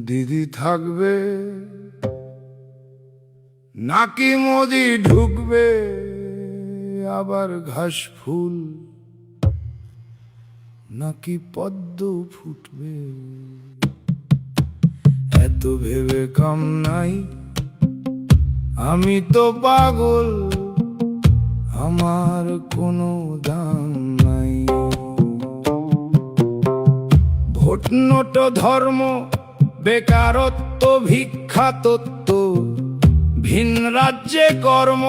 দিদি থাকবে নাকি মোদি ঢুকবে, আবার ঘাস ফুল নাকি পদ্ম ফুটবে, এত ভেবে কাম নাই, আমি তো পাগল, আমার কোনো দাম নাই। ভোট নোট ধর্ম বেকারত্ব ভিক্ষা তত্ত্ব, ভিন রাজ্যে কর্ম,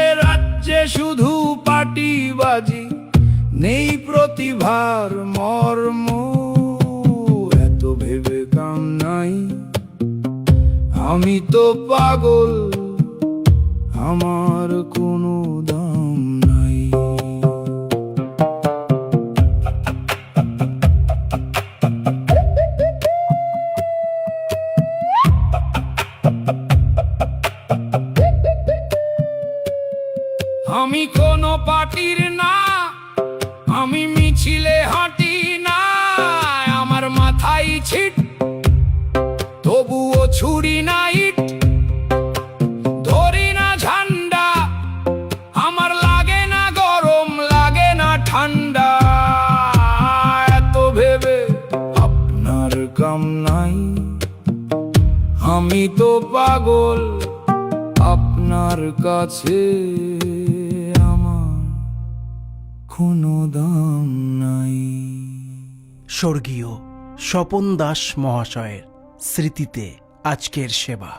এ রাজ্যে শুধু পাটিবাজি, নেই প্রতিভার মর্ম, এত ভেবে কাম নাই, আমি তো পাগল, আমার কোনো দাম নাই। আমি কোনো পার্টির না, আমি মিছিলে হাঁটি না, আমার মাথায় ছিট তবুও ছুরি না ইট, ধরি না ঝান্ডা, আমার লাগে না গরম লাগে না ঠান্ডা, এত ভেবে আপনার কাম নাই, আমি তো পাগল, আপনার কাছে আমার কোনো দাম নাই। স্বর্গীয় স্বপন দাস মহাশয়ের স্মৃতিতে আজকের সেবা।